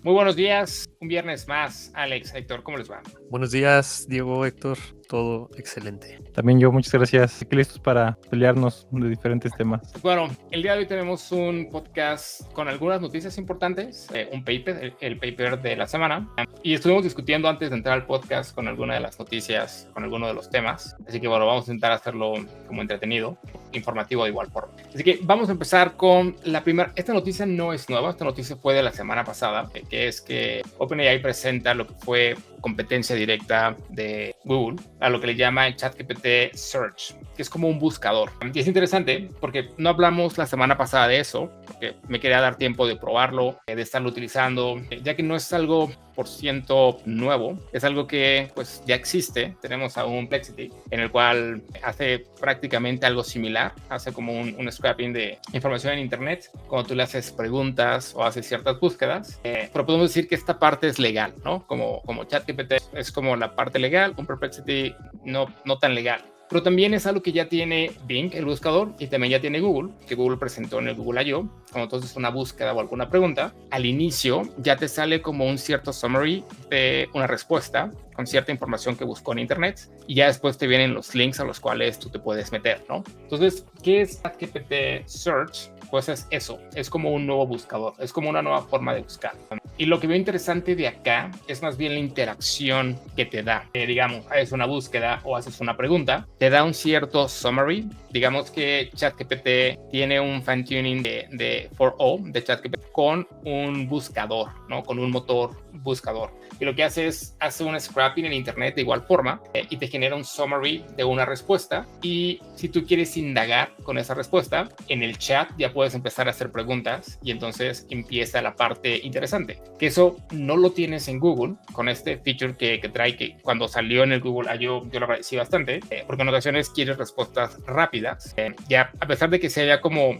Muy buenos días, un viernes más. Alex, Héctor, ¿cómo les va? Buenos días, Diego, Héctor, todo excelente. También yo, muchas gracias. Aquí listos para pelearnos de diferentes temas. Bueno, el día de hoy tenemos un podcast con algunas noticias importantes, un paper, el paper de la semana, y estuvimos discutiendo antes de entrar al podcast con alguna de las noticias, con alguno de los temas, así que bueno, vamos a intentar hacerlo como entretenido, informativo de igual forma. Así que vamos a empezar con la primera. Esta noticia no es nueva, esta noticia fue de la semana pasada, que es que OpenAI presenta lo que fue competencia directa de Google a lo que le llama ChatGPT Search, que es como un buscador. Y es interesante porque no hablamos la semana pasada de eso, porque me quería dar tiempo de probarlo, de estarlo utilizando, ya que no es algo por ciento nuevo, es algo que pues ya existe. Tenemos a un Perplexity en el cual hace prácticamente algo similar, hace como un scraping de información en internet cuando tú le haces preguntas o haces ciertas búsquedas, pero podemos decir que esta parte es legal, ¿no? Como ChatGPT es como la parte legal, un Perplexity no tan legal. Pero también es algo que ya tiene Bing, el buscador, y también ya tiene Google, que Google presentó en el Google I.O. Cuando tú haces una búsqueda o alguna pregunta, al inicio ya te sale como un cierto summary de una respuesta con cierta información que buscó en internet, y ya después te vienen los links a los cuales tú te puedes meter, ¿no? Entonces, ¿qué es ChatGPT Search? Pues es eso, es como un nuevo buscador, es como una nueva forma de buscar. Y lo que veo interesante de acá es más bien la interacción que te da. Digamos, haces una búsqueda o haces una pregunta, te da un cierto summary. Digamos que ChatGPT tiene un fine tuning de 4o de ChatGPT con un buscador, ¿no? Con un motor buscador. Y lo que hace es hace un scraping en internet de igual forma y te genera un summary de una respuesta. Y si tú quieres indagar con esa respuesta, en el chat ya puedes empezar a hacer preguntas y entonces empieza la parte interesante. Que eso no lo tienes en Google con este feature que trae, que cuando salió en el Google yo lo agradecí bastante, porque en ocasiones quieres respuestas rápidas. Ya a pesar de que se haya como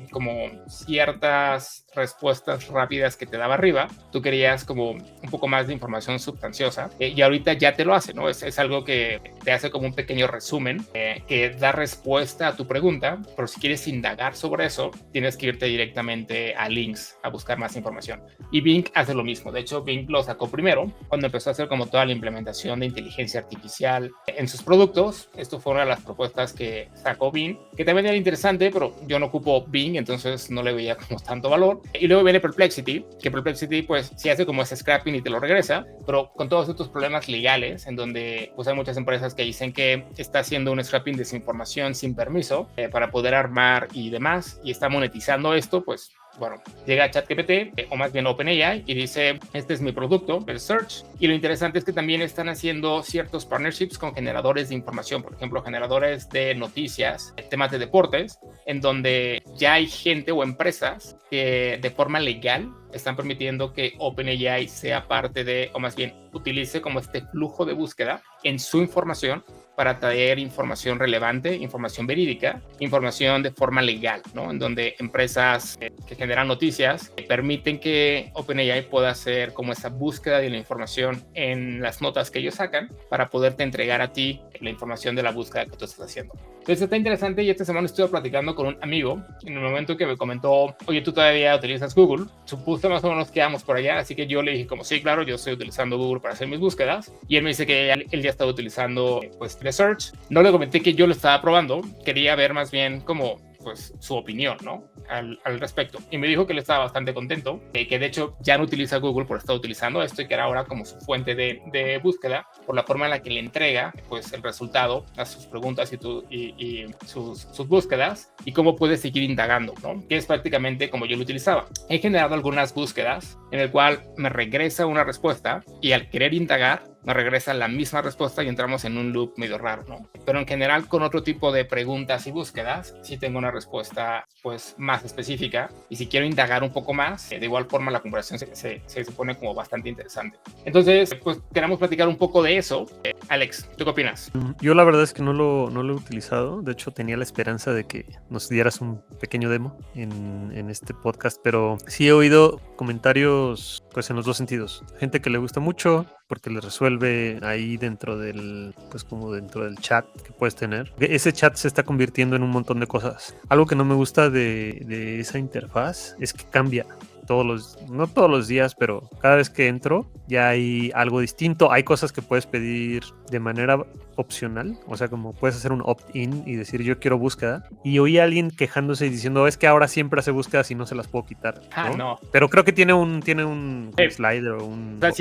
ciertas respuestas rápidas que te daba arriba, tú querías como un poco más de información sustanciosa, y ahorita ya te lo hace, ¿no? Es algo que te hace como un pequeño resumen que da respuesta a tu pregunta, pero si quieres indagar sobre eso, tienes que irte directamente a links a buscar más información. Y Bing hace lo mismo. De hecho, Bing lo sacó primero cuando empezó a hacer como toda la implementación de inteligencia artificial en sus productos. Esto fue una de las propuestas que sacó Bing, que también era interesante, pero yo no ocupo Bing, entonces no le veía como tanto valor. Y luego viene Perplexity, que Perplexity pues sí hace como ese scrapping y te lo regresa, pero con todos estos problemas legales en donde pues hay muchas empresas que dicen que está haciendo un scrapping de su información sin permiso para poder armar y demás, y está monetizando esto, pues bueno, llega ChatGPT, o más bien OpenAI, y dice, este es mi producto, el Search. Y lo interesante es que también están haciendo ciertos partnerships con generadores de información, por ejemplo, generadores de noticias, temas de deportes, en donde ya hay gente o empresas que de forma legal están permitiendo que OpenAI sea parte de, o más bien utilice como este flujo de búsqueda en su información para traer información relevante, información verídica, información de forma legal, ¿no? En donde empresas que generan noticias permiten que OpenAI pueda hacer como esa búsqueda de la información en las notas que ellos sacan para poderte entregar a ti la información de la búsqueda que tú estás haciendo. Entonces está interesante, y esta semana estuve platicando con un amigo en el momento que me comentó, oye, ¿tú todavía utilizas Google? Supuse más o menos que íbamos por allá, así que yo le dije como, sí, claro, yo estoy utilizando Google para hacer mis búsquedas, y él me dice que él ya estaba utilizando pues Search. No le comenté que yo lo estaba probando, quería ver más bien como pues su opinión, ¿no? Al respecto. Y me dijo que él estaba bastante contento, que de hecho ya no utiliza Google por estar utilizando esto y que era ahora como su fuente de búsqueda, por la forma en la que le entrega pues el resultado a sus preguntas y sus búsquedas, y cómo puede seguir indagando, ¿no? Que es prácticamente como yo lo utilizaba. He generado algunas búsquedas en el cual me regresa una respuesta, y al querer indagar me regresa la misma respuesta y entramos en un loop medio raro, ¿no? Pero en general, con otro tipo de preguntas y búsquedas, sí tengo una respuesta pues más específica, y si quiero indagar un poco más, de igual forma la conversación se pone como bastante interesante. Entonces, pues queremos platicar un poco de eso. Alex, ¿tú qué opinas? Yo la verdad es que no lo he utilizado. De hecho, tenía la esperanza de que nos dieras un pequeño demo en este podcast, pero sí he oído comentarios pues en los dos sentidos. Gente que le gusta mucho porque le resuelve ahí dentro del, pues como dentro del chat que puedes tener. Ese chat se está convirtiendo en un montón de cosas. Algo que no me gusta de esa interfaz es que cambia. no todos los días, pero cada vez que entro ya hay algo distinto. Hay cosas que puedes pedir de manera opcional, o sea, como puedes hacer un opt-in y decir yo quiero búsqueda. Y oí a alguien quejándose y diciendo es que ahora siempre hace búsquedas y no se las puedo quitar. No. Pero creo que tiene un slider o un... O sea, box,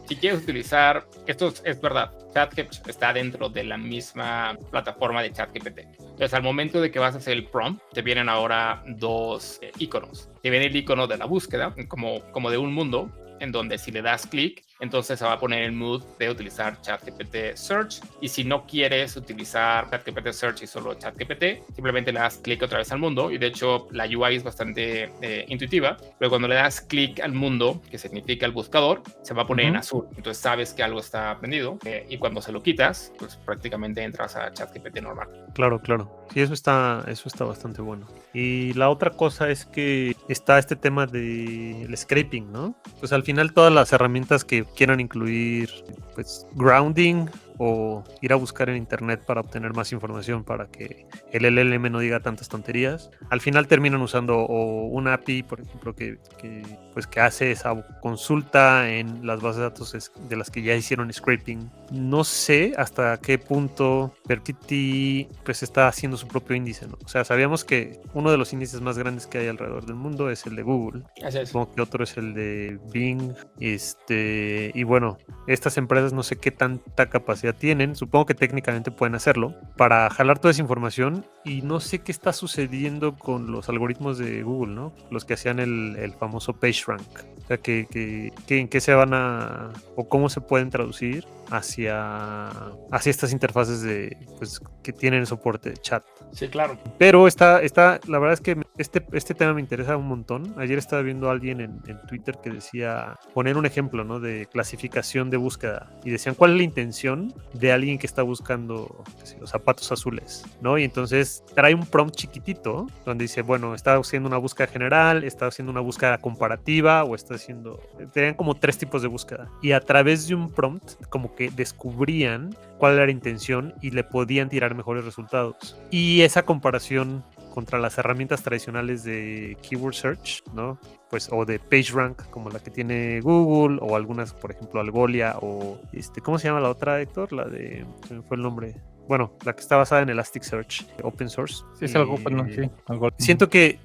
si quieres utilizar, esto es verdad, ChatGPT está dentro de la misma plataforma de ChatGPT. Entonces, al momento de que vas a hacer el prompt, te vienen ahora dos iconos. Te viene el icono de la búsqueda, como de un mundo, en donde si le das clic, entonces se va a poner el mood de utilizar ChatGPT Search. Y si no quieres utilizar ChatGPT Search y solo ChatGPT, simplemente le das clic otra vez al mundo. Y de hecho, la UI es bastante intuitiva. Pero cuando le das clic al mundo, que significa el buscador, se va a poner en azul. Entonces sabes que algo está prendido. Y cuando se lo quitas, pues prácticamente entras a ChatGPT normal. Claro. Sí, eso está bastante bueno. Y la otra cosa es que está este tema del scraping, ¿no? Pues al final todas las herramientas que quieran incluir, pues, grounding o ir a buscar en internet para obtener más información para que el LLM no diga tantas tonterías, al final terminan usando o una API, por ejemplo, que hace esa consulta en las bases de datos de las que ya hicieron scraping. No sé hasta qué punto Perplexity pues está haciendo su propio índice, ¿no? O sea, sabíamos que uno de los índices más grandes que hay alrededor del mundo es el de Google. Así es. Supongo que otro es el de Bing. Y bueno, estas empresas no sé qué tanta capacidad tienen, supongo que técnicamente pueden hacerlo, para jalar toda esa información, y no sé qué está sucediendo con los algoritmos de Google, ¿no? Los que hacían el famoso PageRank. O sea, que en qué se van a, o cómo se pueden traducir hacia estas interfaces pues, que tienen soporte de chat. Sí, claro. Pero la verdad es que este tema me interesa un montón. Ayer estaba viendo a alguien en Twitter que decía, poner un ejemplo, ¿no? De clasificación de búsqueda. Y decían, ¿cuál es la intención de alguien que está buscando los zapatos azules, ¿no? Y entonces trae un prompt chiquitito donde dice, bueno, está haciendo una búsqueda general, está haciendo una búsqueda comparativa o está haciendo... Tenían como 3 tipos de búsqueda. Y a través de un prompt, como que descubrían cuál era la intención y le podían tirar mejores resultados. Y esa comparación contra las herramientas tradicionales de keyword search, ¿no? Pues, o de PageRank, como la que tiene Google, o algunas, por ejemplo, Algolia, o ¿cómo se llama la otra, Héctor? La de, se me fue el nombre. Bueno, la que está basada en Elasticsearch, open source. Sí, es algo, bueno, sí, algo. Siento que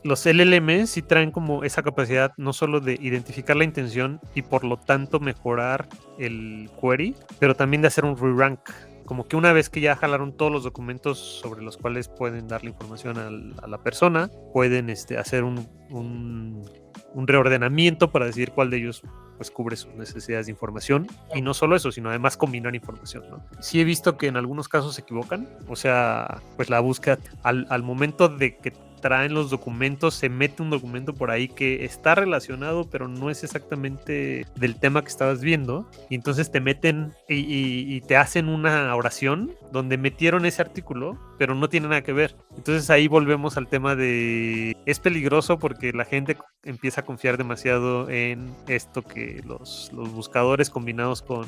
los LLMs sí traen como esa capacidad no solo de identificar la intención y por lo tanto mejorar el query, pero también de hacer un re-rank. Como que una vez que ya jalaron todos los documentos sobre los cuales pueden darle información a la persona, pueden hacer un reordenamiento para decidir cuál de ellos pues cubre sus necesidades de información, y no solo eso, sino además combinar información, ¿no? Sí he visto que en algunos casos se equivocan, o sea, pues la búsqueda al momento de que traen los documentos, se mete un documento por ahí que está relacionado, pero no es exactamente del tema que estabas viendo, y entonces te meten y te hacen una oración donde metieron ese artículo, pero no tiene nada que ver. Entonces ahí volvemos al tema de es peligroso porque la gente empieza a confiar demasiado en esto que los buscadores combinados con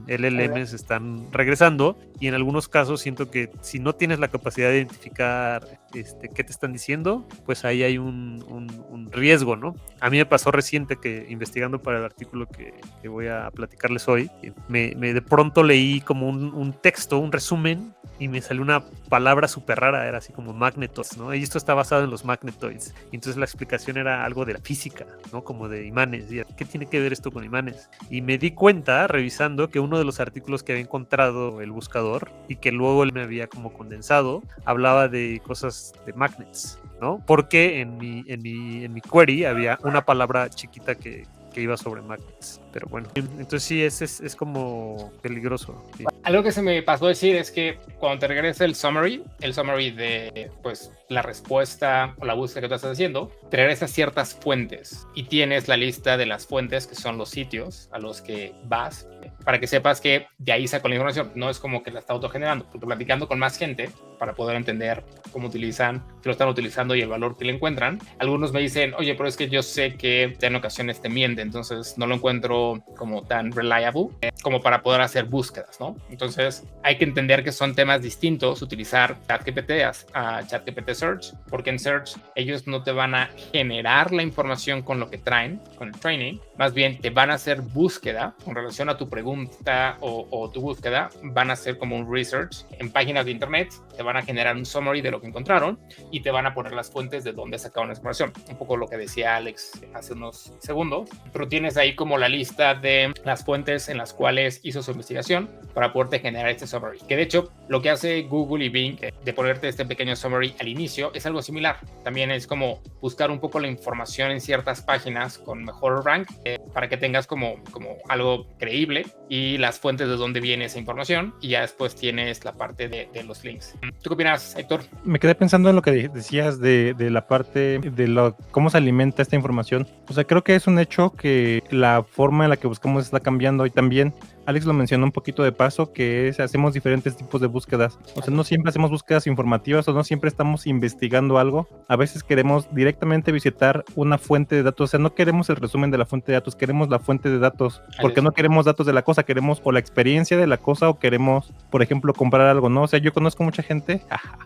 LLMs están regresando, y en algunos casos siento que si no tienes la capacidad de identificar qué te están diciendo, pues ahí hay un riesgo, ¿no? A mí me pasó reciente que investigando para el artículo que voy a platicarles hoy, me de pronto leí como un texto, un resumen, y me salió una palabra súper rara, era así como magnetoids, ¿no? Y esto está basado en los magnetoids. Y entonces la explicación era algo de la física, ¿no? Como de imanes. Y ¿qué tiene que ver esto con imanes? Y me di cuenta, revisando, que uno de los artículos que había encontrado el buscador y que luego él me había como condensado, hablaba de cosas de magnets, ¿no? Porque en mi query había una palabra chiquita que iba sobre magnets. Pero bueno, entonces sí, es como peligroso. Sí. Algo que se me pasó a decir es que cuando te regresa el summary de pues la respuesta o la búsqueda que tú estás haciendo, te regresa ciertas fuentes y tienes la lista de las fuentes que son los sitios a los que vas para que sepas que de ahí saco la información. No es como que la está autogenerando, porque platicando con más gente para poder entender cómo utilizan, que lo están utilizando y el valor que le encuentran, algunos me dicen, oye, pero es que yo sé que en ocasiones te miente, entonces no lo encuentro como tan reliable como para poder hacer búsquedas, ¿no? Entonces hay que entender que son temas distintos utilizar ChatGPT a ChatGPT Search, porque en Search ellos no te van a generar la información con lo que traen, con el training, más bien te van a hacer búsqueda con relación a tu pregunta o tu búsqueda, van a hacer como un research en páginas de internet, te van a generar un summary de lo que encontraron y te van a poner las fuentes de dónde sacaron la información. Un poco lo que decía Alex hace unos segundos, pero tienes ahí como la lista de las fuentes en las cuales hizo su investigación para poderte generar este summary. Que de hecho, lo que hace Google y Bing de ponerte este pequeño summary al inicio es algo similar. También es como buscar un poco la información en ciertas páginas con mejor rank para que tengas como algo creíble y las fuentes de dónde viene esa información, y ya después tienes la parte de los links. ¿Tú qué opinas, Héctor? Me quedé pensando en lo que decías de la parte de cómo se alimenta esta información. O sea, creo que es un hecho que la forma en la que buscamos está cambiando, y también Alex lo mencionó un poquito de paso, que es hacemos diferentes tipos de búsquedas. O sea, no siempre hacemos búsquedas informativas o no siempre estamos investigando algo. A veces queremos directamente visitar una fuente de datos. O sea, no queremos el resumen de la fuente de datos, queremos la fuente de datos. Porque no queremos datos de la cosa, queremos o la experiencia de la cosa o queremos, por ejemplo, comprar algo, ¿no? O sea, yo conozco mucha gente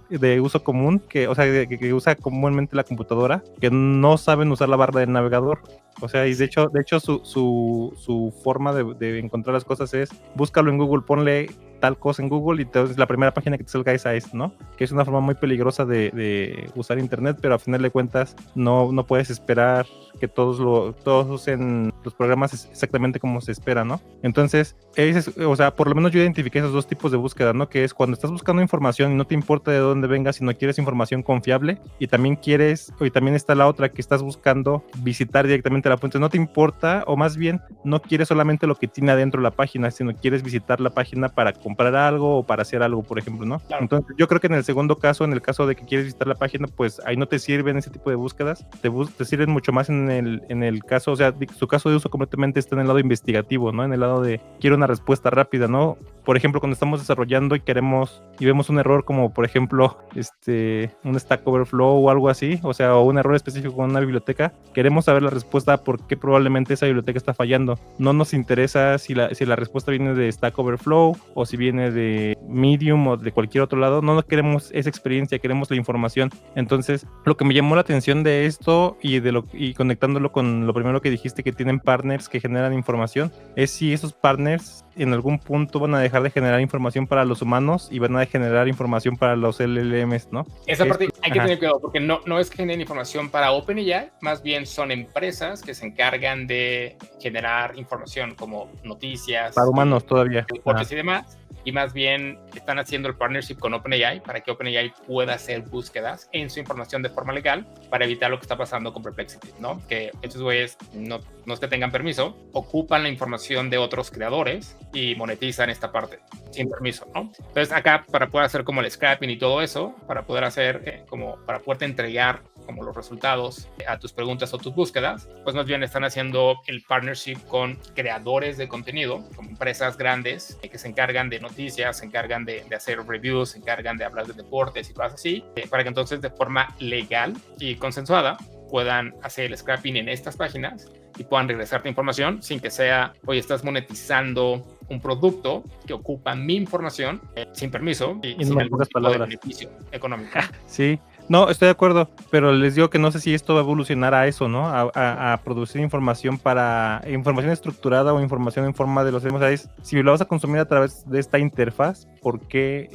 de uso común, que usa comúnmente la computadora, que no saben usar la barra del navegador. O sea, y de hecho su forma de encontrar las cosas es búscalo en Google, ponle tal cosa en Google y entonces la primera página que te salga esa es, ¿no? Que es una forma muy peligrosa de usar internet, pero a final de cuentas no puedes esperar que todos usen los programas exactamente como se espera, ¿no? Entonces, o sea, por lo menos yo identifiqué esos dos tipos de búsqueda, ¿no? Que es cuando estás buscando información y no te importa de dónde venga, sino quieres información confiable, y también está la otra, que estás buscando visitar directamente la fuente, no te importa, o más bien no quieres solamente lo que tiene adentro la página, sino quieres visitar la página para comprar algo o para hacer algo, por ejemplo, ¿no? Claro. Entonces, yo creo que en el segundo caso, en el caso de que quieres visitar la página, pues ahí no te sirven ese tipo de búsquedas, te sirven mucho más en el caso, o sea, su caso de uso completamente está en el lado investigativo, ¿no? En el lado de quiero una respuesta rápida, ¿no? Por ejemplo, cuando estamos desarrollando y vemos un error como, por ejemplo, un Stack Overflow o algo así, o sea, o un error específico con una biblioteca, queremos saber la respuesta por qué probablemente esa biblioteca está fallando. No nos interesa si la respuesta viene de Stack Overflow o si viene de Medium o de cualquier otro lado. No queremos esa experiencia, queremos la información. Entonces, lo que me llamó la atención de esto y conectándolo con lo primero que dijiste, que tienen partners que generan información, es si esos partners en algún punto van a dejar de generar información para los humanos y van a generar información para los LLMs, ¿no? Esa parte hay que tener cuidado, porque no es que generen información para OpenAI, más bien son empresas que se encargan de generar información como noticias. Para humanos todavía. Reportes y demás. Y más bien están haciendo el partnership con OpenAI para que OpenAI pueda hacer búsquedas en su información de forma legal para evitar lo que está pasando con Perplexity, ¿no? Que estos güeyes no es que tengan permiso, ocupan la información de otros creadores y monetizan esta parte sin permiso, ¿no? Entonces acá, para poder hacer como el scrapping y todo eso, para poder hacer para poderte entregar como los resultados a tus preguntas o tus búsquedas, pues más bien están haciendo el partnership con creadores de contenido, como empresas grandes que se encargan de noticias, se encargan de hacer reviews, se encargan de hablar de deportes y cosas así, para que entonces de forma legal y consensuada puedan hacer el scrapping en estas páginas y puedan regresarte información sin que sea, oye, estás monetizando un producto que ocupa mi información sin permiso y sin algún tipo de beneficio económico. Sí. No, estoy de acuerdo, pero les digo que no sé si esto va a evolucionar a eso, ¿no? A producir información estructurada o información en forma de los... O sea, si lo vas a consumir a través de esta interfaz, ¿por qué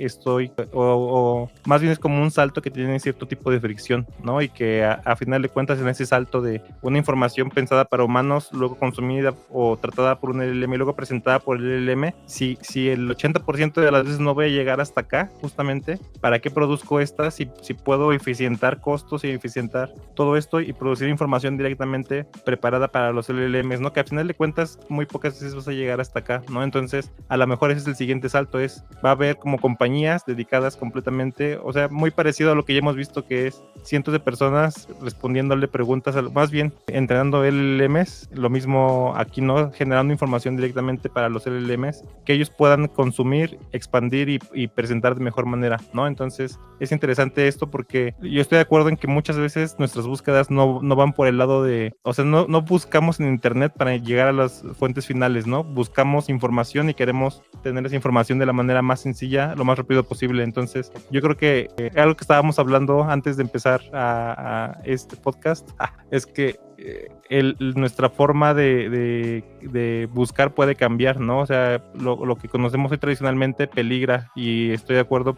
o más bien es como un salto que tiene cierto tipo de fricción, ¿no? Y que a final de cuentas, en ese salto de una información pensada para humanos, luego consumida o tratada por un LLM y luego presentada por el LLM, si el 80% de las veces no voy a llegar hasta acá, justamente, ¿para qué produzco estas si puedo eficientar costos y eficientar todo esto y producir información directamente preparada para los LLMs, ¿no? Que al final de cuentas muy pocas veces vas a llegar hasta acá, ¿no? Entonces, a lo mejor ese es el siguiente salto, va a haber como compañías dedicadas completamente, o sea, muy parecido a lo que ya hemos visto, que es cientos de personas respondiéndole preguntas, más bien entrenando LLMs, lo mismo aquí, ¿no? Generando información directamente para los LLMs, que ellos puedan consumir, expandir y presentar de mejor manera, ¿no? Entonces, es interesante esto porque yo estoy de acuerdo en que muchas veces nuestras búsquedas no van por el lado o sea, no buscamos en internet para llegar a las fuentes finales, ¿no? Buscamos información y queremos tener esa información de la manera más sencilla lo más rápido posible. Entonces, yo creo que algo que estábamos hablando antes de empezar a este podcast es que nuestra forma de buscar puede cambiar, ¿no? O sea, lo que conocemos hoy tradicionalmente peligra, y estoy de acuerdo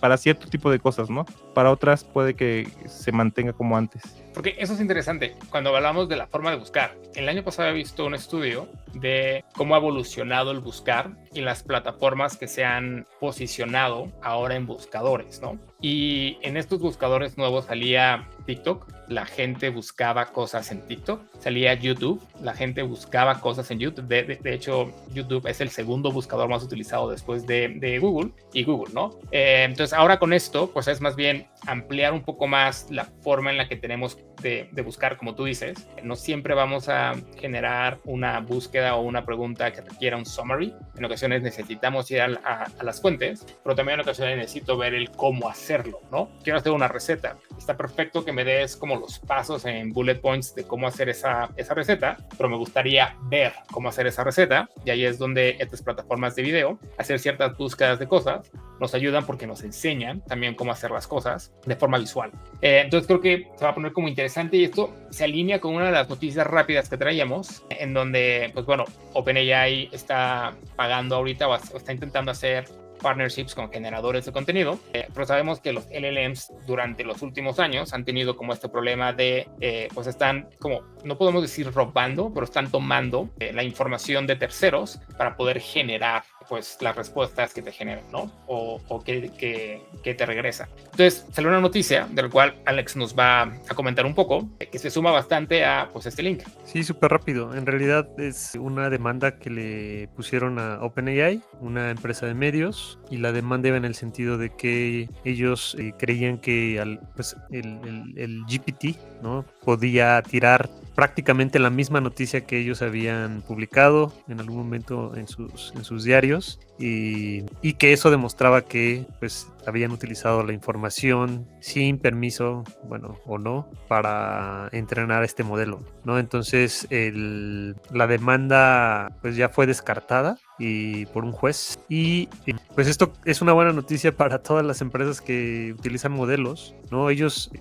para cierto tipo de cosas, ¿no? Para otras puede que se mantenga como antes. Porque eso es interesante. Cuando hablamos de la forma de buscar, el año pasado he visto un estudio de cómo ha evolucionado el buscar y las plataformas que se han posicionado ahora en buscadores, ¿no? Y en estos buscadores nuevos salía TikTok, la gente buscaba cosas en TikTok, salía YouTube, la gente buscaba cosas en YouTube. De hecho, YouTube es el segundo buscador más utilizado después de Google y Google, ¿no? Entonces ahora con esto, pues es más bien ampliar un poco más la forma en la que tenemos de buscar, como tú dices. No siempre vamos a generar una búsqueda o una pregunta que requiera un summary. En ocasiones necesitamos ir a las fuentes, pero también en ocasiones necesito ver el cómo hacerlo, ¿no? Quiero hacer una receta. Está perfecto que me des como los pasos en bullet points de cómo hacer esa receta, pero me gustaría ver cómo hacer esa receta, y ahí es donde estas plataformas de video, hacer ciertas búsquedas de cosas, nos ayudan porque nos enseñan también cómo hacer las cosas de forma visual. Entonces creo que se va a poner como interesante, y esto se alinea con una de las noticias rápidas que traíamos, en donde, pues bueno, OpenAI está pagando ahorita o está intentando hacer partnerships con generadores de contenido, pero sabemos que los LLMs durante los últimos años han tenido como este problema de, pues están como, no podemos decir robando, pero están tomando la información de terceros para poder generar pues las respuestas que te generan, ¿no? O que te regresa. Entonces salió una noticia de la cual Alex nos va a comentar un poco, que se suma bastante a pues este link. Sí, súper rápido. En realidad es una demanda que le pusieron a OpenAI, una empresa de medios, y la demanda iba en el sentido de que ellos creían que el GPT, ¿no?, podía tirar prácticamente la misma noticia que ellos habían publicado en algún momento en sus diarios, y que eso demostraba que pues habían utilizado la información sin permiso, bueno, o no, para entrenar este modelo, ¿no? Entonces la demanda pues ya fue descartada y por un juez, y pues esto es una buena noticia para todas las empresas que utilizan modelos, ¿no?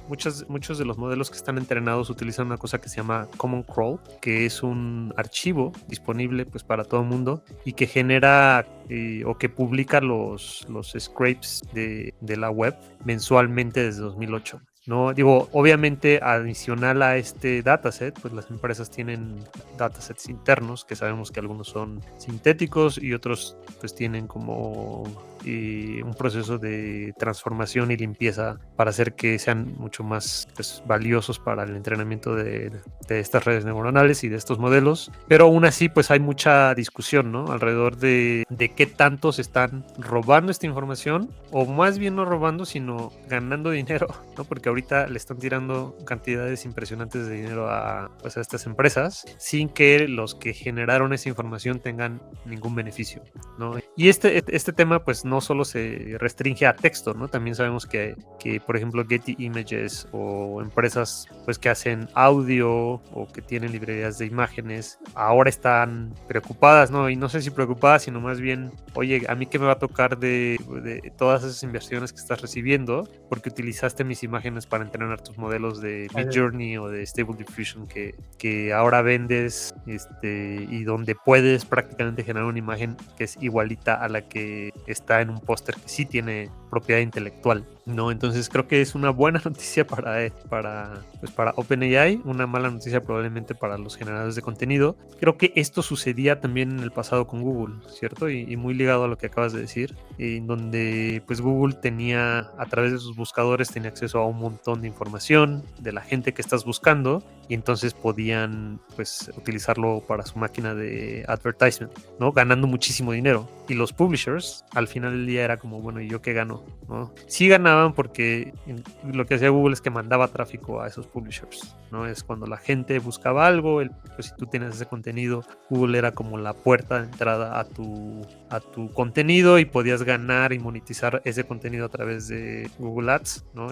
Muchos de los modelos que están entrenados utilizan una cosa que se llama Common Crawl, que es un archivo disponible pues para todo el mundo, y que genera o que publica los scrapes de la web mensualmente desde 2008. No, digo, obviamente adicional a este dataset, pues las empresas tienen datasets internos, que sabemos que algunos son sintéticos y otros pues tienen como un proceso de transformación y limpieza para hacer que sean mucho más pues, valiosos para el entrenamiento de estas redes neuronales y de estos modelos. Pero aún así pues hay mucha discusión, ¿no?, alrededor de qué tanto se están robando esta información, o más bien no robando, sino ganando dinero, ¿no? Porque ahorita le están tirando cantidades impresionantes de dinero a estas empresas sin que los que generaron esa información tengan ningún beneficio, ¿no? Y este tema pues no solo se restringe a texto, ¿no? También sabemos que por ejemplo Getty Images o empresas pues que hacen audio o que tienen librerías de imágenes ahora están preocupadas, ¿no? Y no sé si preocupadas, sino más bien, oye, ¿a mí qué me va a tocar de todas esas inversiones que estás recibiendo porque utilizaste mis imágenes para entrenar tus modelos de Midjourney o de Stable Diffusion que ahora vendes, y donde puedes prácticamente generar una imagen que es igualita a la que está en un póster que sí tiene propiedad intelectual, ¿no? Entonces creo que es una buena noticia para OpenAI, una mala noticia probablemente para los generadores de contenido. Creo que esto sucedía también en el pasado con Google, ¿cierto? Y muy ligado a lo que acabas de decir, en donde pues Google tenía, a través de sus buscadores, tenía acceso a un montón de información de la gente que estás buscando, y entonces podían pues utilizarlo para su máquina de advertisement, ¿no? Ganando muchísimo dinero. Y los publishers al final del día era como, bueno, ¿y yo qué gano ganando, ¿no? Sí ganaban porque lo que hacía Google es que mandaba tráfico a esos publishers, ¿no? Es cuando la gente buscaba algo, pues si tú tienes ese contenido, Google era como la puerta de entrada a tu contenido y podías ganar y monetizar ese contenido a través de Google Ads, ¿no?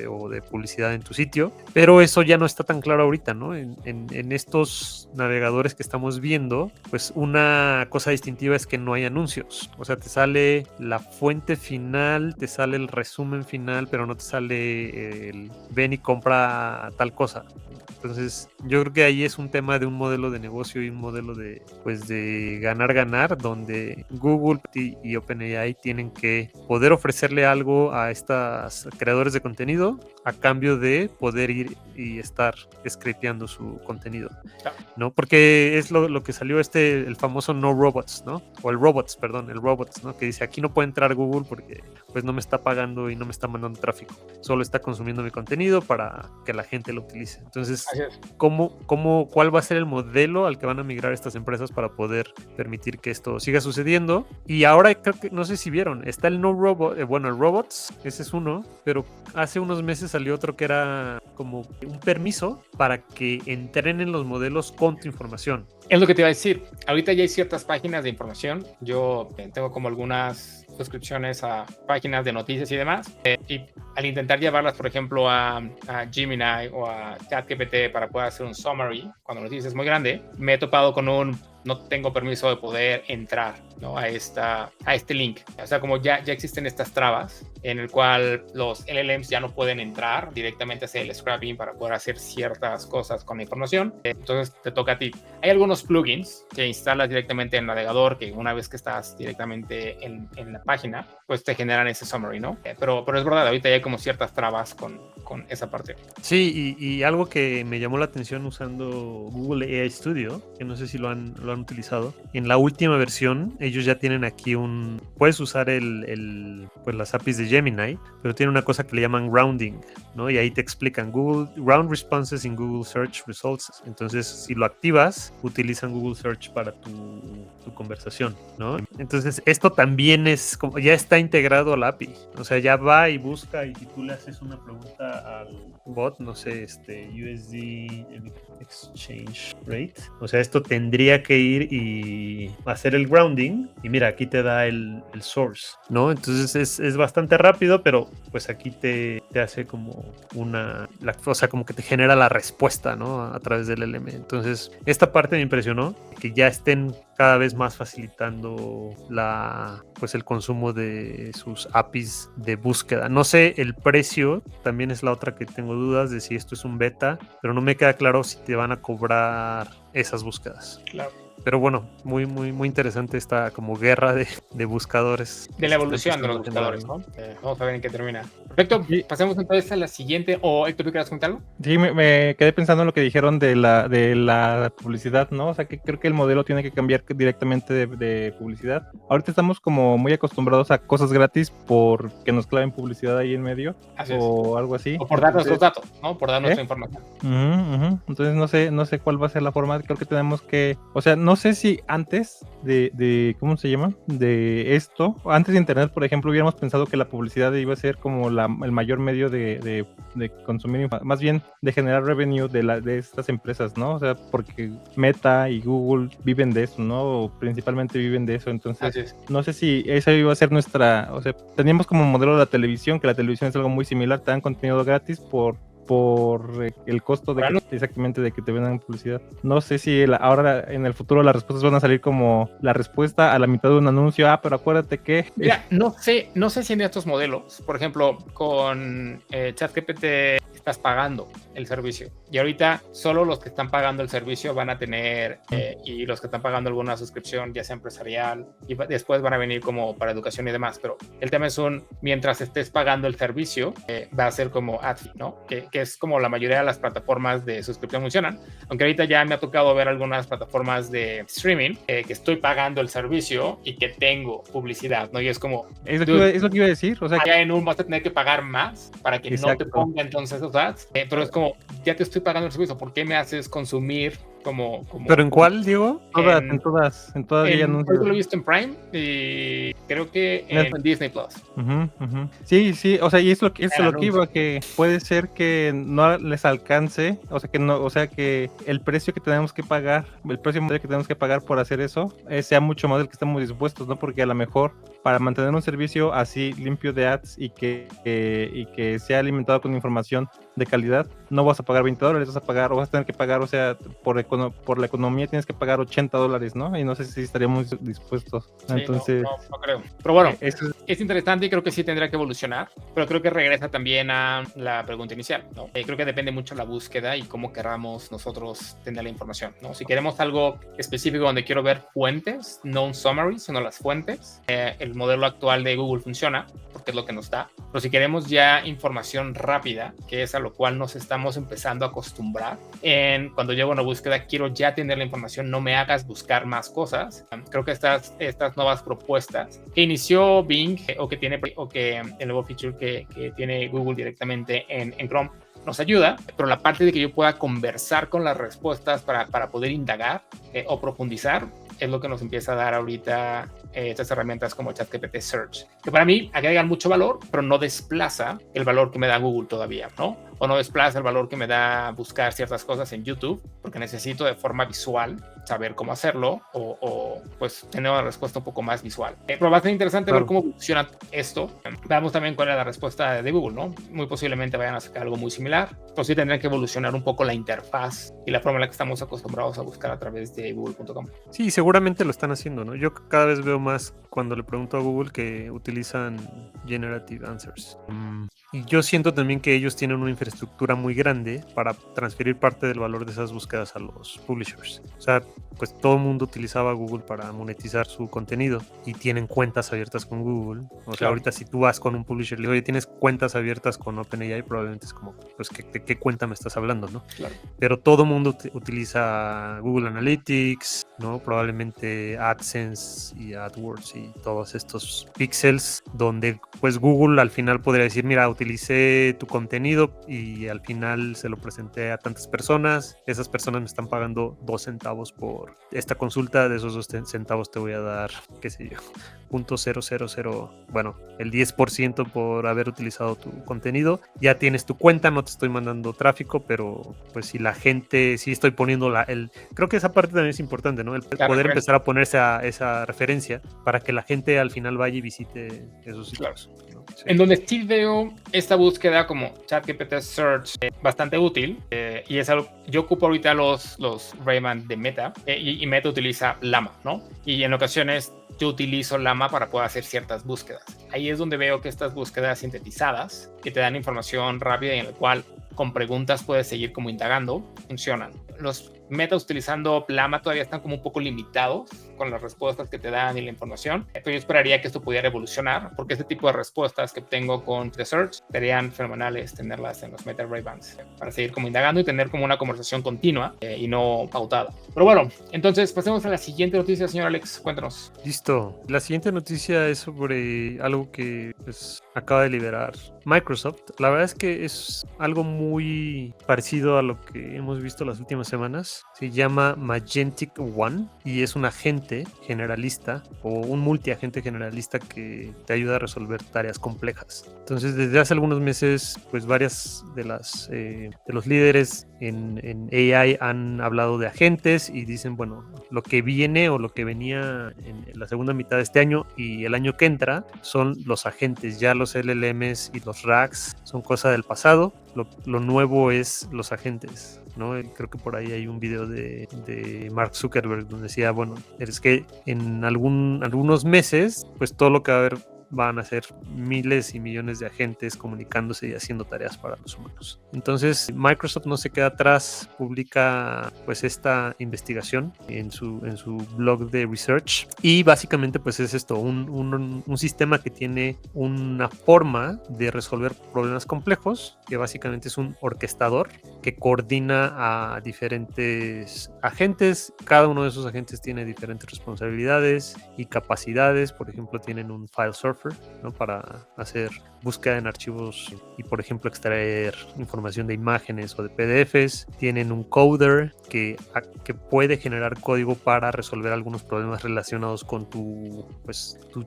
O de publicidad en tu sitio, pero eso ya no está tan claro ahorita, ¿no? En estos navegadores que estamos viendo, pues una cosa distintiva es que no hay anuncios, o sea, te sale la fuente final, te sale el resumen final, pero no te sale el ven y compra tal cosa. Entonces, yo creo que ahí es un tema de un modelo de negocio y un modelo de, pues, de ganar, donde Google y OpenAI tienen que poder ofrecerle algo a estos creadores de contenido a cambio de poder ir y estar scrapeando su contenido, ¿no? Porque es lo que salió el famoso no robots, ¿no? O el robots, ¿no? Que dice, aquí no puede entrar Google porque pues no me está pagando y no me está mandando tráfico, solo está consumiendo mi contenido para que la gente lo utilice. Entonces, ¿cuál va a ser el modelo al que van a migrar estas empresas para poder permitir que esto siga sucediendo? Y ahora creo que, no sé si vieron, está el no robot, el robots, ese es uno, pero hace unos meses salió otro que era como un permiso para que entrenen los modelos con tu información. Es lo que te iba a decir. Ahorita ya hay ciertas páginas de información. Yo tengo como algunas suscripciones a páginas de noticias y demás. Y al intentar llevarlas, por ejemplo, a Gemini o a ChatGPT para poder hacer un summary, cuando la noticia es muy grande, me he topado con no tengo permiso de poder entrar, ¿no? a este link. O sea, como ya existen estas trabas en el cual los LLMs ya no pueden entrar directamente a hacer el scrapping para poder hacer ciertas cosas con la información. Entonces te toca a ti. Hay algunos plugins que instalas directamente en el navegador que una vez que estás directamente en la página, pues te generan ese summary, ¿no? Pero es verdad, ahorita ya hay como ciertas trabas con esa parte. Sí, y algo que me llamó la atención usando Google AI Studio, que no sé si lo han utilizado, en la última versión ellos ya tienen aquí puedes usar pues las APIs de Gemini, pero tiene una cosa que le llaman rounding, ¿no? Y ahí te explican round responses in Google Search Results. Entonces, si lo activas, utilizan Google Search para tu conversación, ¿no? Entonces, esto también es como ya está integrado a la API. O sea, ya va y busca, y si tú le haces una pregunta al bot, no sé, USD Exchange Rate, o sea, esto tendría que ir y hacer el grounding, y mira, aquí te da el source, ¿no? Entonces es bastante rápido, pero pues aquí te hace como o sea, como que te genera la respuesta, ¿no? A través del LM. Entonces, esta parte me impresionó, que ya estén cada vez más facilitando pues el consumo de sus APIs de búsqueda. No sé, el precio también es la otra que tengo dudas de si esto es un beta, pero no me queda claro si te van a cobrar esas búsquedas. Claro. Pero bueno, muy, muy, muy interesante esta como guerra de buscadores. De la evolución de los buscadores, ¿no? Vamos a ver en qué termina. Perfecto, pasemos entonces a la siguiente. ¿O Héctor, tú quieras comentar algo? Sí, me quedé pensando en lo que dijeron de la publicidad, ¿no? O sea, que creo que el modelo tiene que cambiar directamente de publicidad. Ahorita estamos como muy acostumbrados a cosas gratis por que nos claven publicidad ahí en medio. Así o algo así. O por dar nuestros datos, ¿no? Por dar nuestra información. Entonces no sé cuál va a ser la forma. Creo que tenemos que, o sea, no sé si antes de ¿cómo se llama? De esto, antes de internet, por ejemplo, hubiéramos pensado que la publicidad iba a ser como el mayor medio de consumir, más bien de generar revenue de estas empresas, ¿no? O sea, porque Meta y Google viven de eso, ¿no? O principalmente viven de eso. Entonces, no sé si esa iba a ser o sea, teníamos como modelo la televisión, que la televisión es algo muy similar, te dan contenido gratis por el costo exactamente de que te vendan publicidad. No sé si ahora en el futuro las respuestas van a salir como la respuesta a la mitad de un anuncio. Pero acuérdate que... Mira, no sé si en estos modelos, por ejemplo, con ChatGPT estás pagando el servicio. Y ahorita solo los que están pagando el servicio van a tener, y los que están pagando alguna suscripción, ya sea empresarial, y después van a venir como para educación y demás. Pero el tema es mientras estés pagando el servicio, va a ser como ad-free, ¿no? Que es como la mayoría de las plataformas de suscripción funcionan. Aunque ahorita ya me ha tocado ver algunas plataformas de streaming que estoy pagando el servicio y que tengo publicidad, ¿no? Y es como... Es lo que iba a decir. O sea, ya vas a tener que pagar más para que no te ponga entonces esos ads. Pero es como, ya te estoy pagando el servicio, ¿por qué me haces consumir ¿Pero en cuál, Diego? En todas ya Yo anuncios. lo he visto en Prime y creo que en Disney Plus. Sí, o sea, y es lo que anuncio. iba, que puede ser que no les alcance, o sea que el precio que tenemos que pagar, el precio que tenemos que pagar por hacer eso, sea mucho más del que estamos dispuestos, ¿no? Porque a lo mejor para mantener un servicio así limpio de ads y que sea alimentado con información de calidad, no vas a pagar $20, vas a tener que pagar, o sea, por la economía tienes que pagar $80, ¿no? Y no sé si estaríamos dispuestos. Sí, Entonces, no creo. Pero bueno, eso es interesante y creo que sí tendrá que evolucionar, pero creo que regresa también a la pregunta inicial, ¿no? Creo que depende mucho la búsqueda y cómo queramos nosotros tener la información, ¿no? Si queremos algo específico donde quiero ver fuentes, no un summary, sino las fuentes, el modelo actual de Google funciona porque es lo que nos da. Pero si queremos ya información rápida, que es a lo cual nos estamos empezando a acostumbrar, cuando llego a una búsqueda quiero ya tener la información, no me hagas buscar más cosas. Creo que estas nuevas propuestas que inició Bing o que el nuevo feature que tiene Google directamente en Chrome nos ayuda, pero la parte de que yo pueda conversar con las respuestas para poder indagar o profundizar es lo que nos empieza a dar ahorita estas herramientas como ChatGPT Search, que para mí agregan mucho valor, pero no desplaza el valor que me da Google todavía, ¿no? O no desplaza el valor que me da buscar ciertas cosas en YouTube, porque necesito de forma visual saber cómo hacerlo o pues tener una respuesta un poco más visual. Pero va a ser interesante ver cómo funciona esto. Veamos también cuál es la respuesta de Google, ¿no? Muy posiblemente vayan a sacar algo muy similar, pero sí tendrán que evolucionar un poco la interfaz y la forma en la que estamos acostumbrados a buscar a través de google.com. Sí, seguramente lo están haciendo, ¿no? Yo cada vez veo más cuando le pregunto a Google que utilizan Generative Answers. Y yo siento también que ellos tienen una infraestructura muy grande para transferir parte del valor de esas búsquedas a los publishers. O sea, pues todo el mundo utilizaba Google para monetizar su contenido y tienen cuentas abiertas con Google. O sea, claro, ahorita si tú vas con un publisher y le dices, oye, tienes cuentas abiertas con OpenAI, probablemente es como, pues, ¿de qué cuenta me estás hablando, no? Claro. Pero todo el mundo utiliza Google Analytics, ¿no? Probablemente AdSense y AdWords y todos estos pixels donde pues Google al final podría decir, mira, utilicé tu contenido y al final se lo presenté a tantas personas, esas personas me están pagando 2 centavos por esta consulta, de esos 2 centavos te voy a dar, qué sé yo, 0.000, bueno, el 10% por haber utilizado tu contenido, ya tienes tu cuenta, no te estoy mandando tráfico, pero pues si la gente, sí estoy poniendo creo que esa parte también es importante, ¿no? El poder empezar a ponerse a esa referencia para que la gente al final vaya y visite esos sitios. Claro. ¿No? Sí. En donde sí veo esta búsqueda como ChatGPT Search bastante útil, y es algo, yo ocupo ahorita los Rayman de Meta, y Meta utiliza Llama, ¿no? Y en ocasiones yo utilizo Llama para poder hacer ciertas búsquedas. Ahí es donde veo que estas búsquedas sintetizadas, que te dan información rápida y en la cual con preguntas puedes seguir como indagando, funcionan. Los metas utilizando Llama todavía están como un poco limitados con las respuestas que te dan y la información, pero yo esperaría que esto pudiera evolucionar, porque este tipo de respuestas que tengo con The Search serían fenomenales tenerlas en los Meta Ray-Bans para seguir como indagando y tener como una conversación continua y no pautada. Pero bueno, entonces pasemos a la siguiente noticia, señor Alex, cuéntanos. Listo. La siguiente noticia es sobre algo que pues, acaba de liberar Microsoft. La verdad es que es algo muy parecido a lo que hemos visto las últimas semanas. Se llama Magentic One y es un agente generalista o un multiagente generalista que te ayuda a resolver tareas complejas. Entonces, desde hace algunos meses, pues varias de los líderes en AI han hablado de agentes y dicen, bueno, lo que viene o lo que venía en la segunda mitad de este año y el año que entra son los agentes. Ya los LLMs y los RAGs son cosa del pasado. Lo nuevo es los agentes, ¿no? Creo que por ahí hay un video de Mark Zuckerberg donde decía, bueno, es que en algunos meses, pues todo lo que va a haber van a ser miles y millones de agentes comunicándose y haciendo tareas para los humanos. Entonces, Microsoft no se queda atrás, publica pues esta investigación en su blog de research y básicamente pues es esto, un sistema que tiene una forma de resolver problemas complejos, que básicamente es un orquestador que coordina a diferentes agentes. Cada uno de esos agentes tiene diferentes responsabilidades y capacidades. Por ejemplo, tienen un file surfer Surfer, ¿no? Para hacer búsqueda en archivos y, por ejemplo, extraer información de imágenes o de PDFs. Tienen un coder que puede generar código para resolver algunos problemas relacionados con tu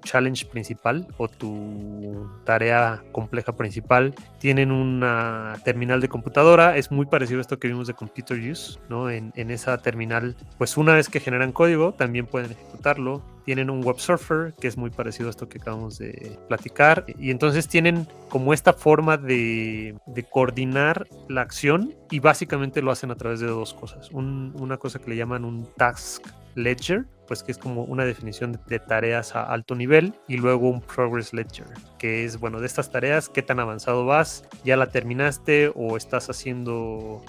challenge principal o tu tarea compleja principal. Tienen una terminal de computadora, es muy parecido a esto que vimos de Computer Use, ¿no? En esa terminal, pues una vez que generan código, también pueden ejecutarlo. Tienen un web surfer, que es muy parecido a esto que acabamos de platicar. Y entonces tienen como esta forma de coordinar la acción y básicamente lo hacen a través de dos cosas. Una cosa que le llaman un task ledger, pues que es como una definición de tareas a alto nivel, y luego un progress ledger, que es, bueno, de estas tareas, qué tan avanzado vas, ya la terminaste o estás haciendo,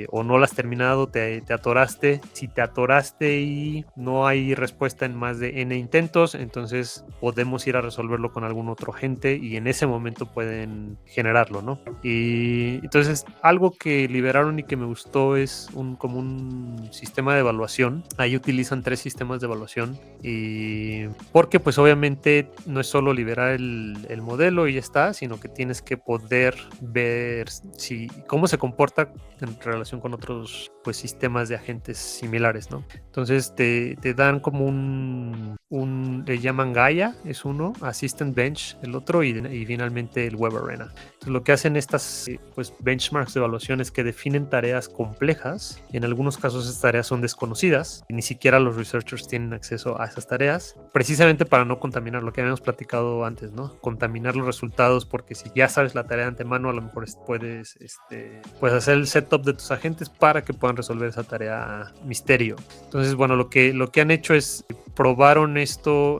o no la has terminado, te atoraste. Si te atoraste y no hay respuesta en más de N intentos, entonces podemos ir a resolverlo con algún otro agente y en ese momento pueden generarlo, ¿no? Y entonces algo que liberaron y que me gustó es como un sistema de evaluación. Ahí utilizan 3 sistemas de evaluación, y porque pues obviamente no es solo liberar el modelo y ya está, sino que tienes que poder ver cómo se comporta en relación con otros pues sistemas de agentes similares, ¿no? Entonces te dan como le llaman Gaia, es uno, Assistant Bench el otro, y finalmente el Web Arena. Entonces lo que hacen estas pues benchmarks de evaluación es que definen tareas complejas. En algunos casos esas tareas son desconocidas, ni siquiera los researchers tienen acceso a esas tareas, precisamente para no contaminar lo que habíamos platicado antes, ¿no? Contaminar los resultados, porque si ya sabes la tarea de antemano, a lo mejor puedes hacer el setup de tus agentes para que puedan resolver esa tarea misterio. Entonces, bueno, lo que han hecho es probaron esto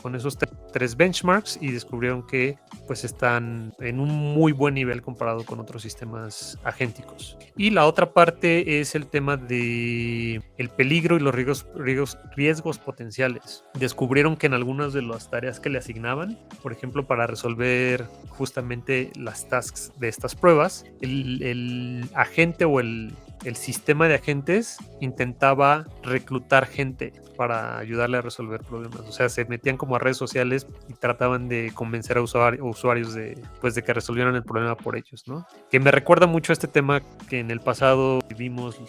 con esos 3 benchmarks y descubrieron que pues están en un muy buen nivel comparado con otros sistemas agénticos. Y la otra parte es el tema de el peligro y los riesgos potenciales. Descubrieron que en algunas de las tareas que le asignaban, por ejemplo, para resolver justamente las tasks de estas pruebas, el agente o el sistema de agentes intentaba reclutar gente para ayudarle a resolver problemas. O sea, se metían como a redes sociales y trataban de convencer a usuarios de que resolvieran el problema por ellos, ¿no? Que me recuerda mucho a este tema que en el pasado vimos,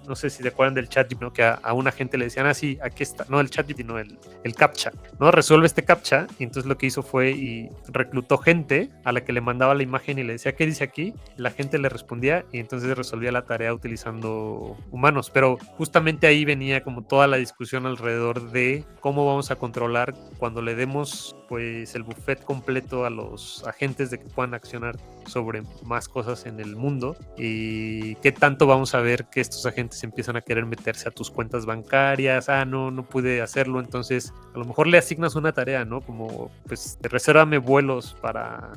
no sé si se acuerdan del ChatGPT, ¿no? Que a una gente le decían, sí, aquí está, no el ChatGPT, no el CAPTCHA, ¿no? Resuelve este CAPTCHA, y entonces lo que hizo fue y reclutó gente a la que le mandaba la imagen y le decía, ¿qué dice aquí? La gente le respondía y entonces resolvía la tarea utilizando humanos, pero justamente ahí venía como toda la discusión alrededor de cómo vamos a controlar cuando le demos pues el buffet completo a los agentes de que puedan accionar sobre más cosas en el mundo, y qué tanto vamos a ver que estos agentes empiezan a querer meterse a tus cuentas bancarias. No pude hacerlo, entonces a lo mejor le asignas una tarea, ¿no? Como pues resérvame vuelos para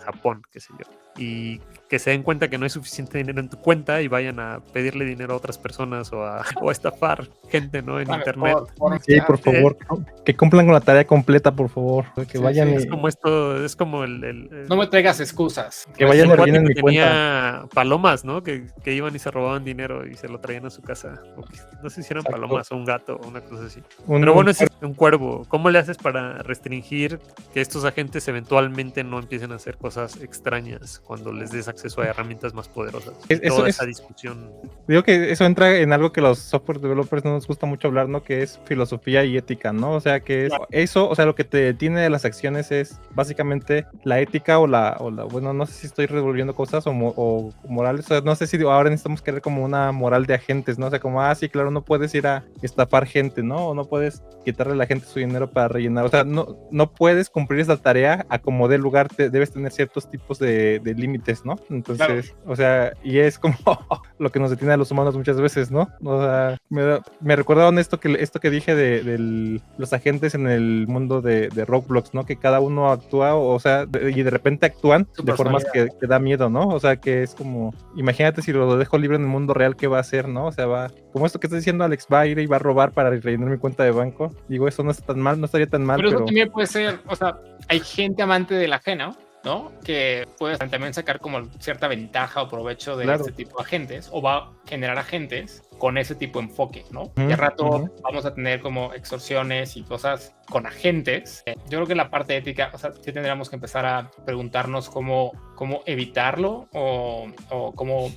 Japón, qué sé yo, y que se den cuenta que no hay suficiente dinero en tu cuenta y vayan a pedirle dinero a otras personas o a estafar gente, ¿no? En internet. Sí, por favor, que cumplan con la tarea completa, por favor. Que vayan es como esto, es como no me traigas excusas. Que vayan y rellenen mi tenía cuenta. palomas, ¿no? Que iban y se robaban dinero y se lo traían a su casa. No sé si eran Exacto. Palomas o un gato o una cosa así. Pero bueno, es un cuervo. ¿Cómo le haces para restringir que estos agentes eventualmente no empiecen a hacer cosas extrañas cuando les des acceso a herramientas más poderosas? Toda esa discusión. Digo que eso entra en algo que los software developers no nos gusta mucho hablar, ¿no? Que es filosofía y ética, ¿no? O sea, que es eso, o sea, lo que te detiene de las acciones es básicamente la ética o la bueno, no sé si estoy revolviendo cosas o morales, o sea, no sé si ahora necesitamos crear como una moral de agentes, ¿no? O sea, como, sí, claro, no puedes ir a estafar gente, ¿no? O no puedes quitarle a la gente su dinero para rellenar, o sea, no puedes cumplir esa tarea a como dé lugar, debes tener ciertos tipos de límites, ¿no? Entonces, claro. O sea, y es como lo que nos detiene a los humanos muchas veces, ¿no? O sea, me recordaron esto que dije de los agentes en el mundo de Roblox, ¿no? Que cada uno actúa, o sea, y de repente actúan de formas que da miedo, ¿no? O sea, que es como, imagínate si lo dejo libre en el mundo real, ¿qué va a hacer, no? O sea, como esto que está diciendo Alex, va a ir y va a robar para rellenar mi cuenta de banco. Digo, eso no está tan mal, no estaría tan mal, pero eso también puede ser, o sea, hay gente amante del ajeno, ¿no? Que puede también sacar como cierta ventaja o provecho de este tipo de agentes, o va a generar agentes con ese tipo de enfoque, ¿no? Ujú, Y al rato ujú. vamos a tener como extorsiones y cosas con agentes. Yo creo que en la parte ética, o sea, sí tendríamos que empezar a preguntarnos cómo evitarlo o cómo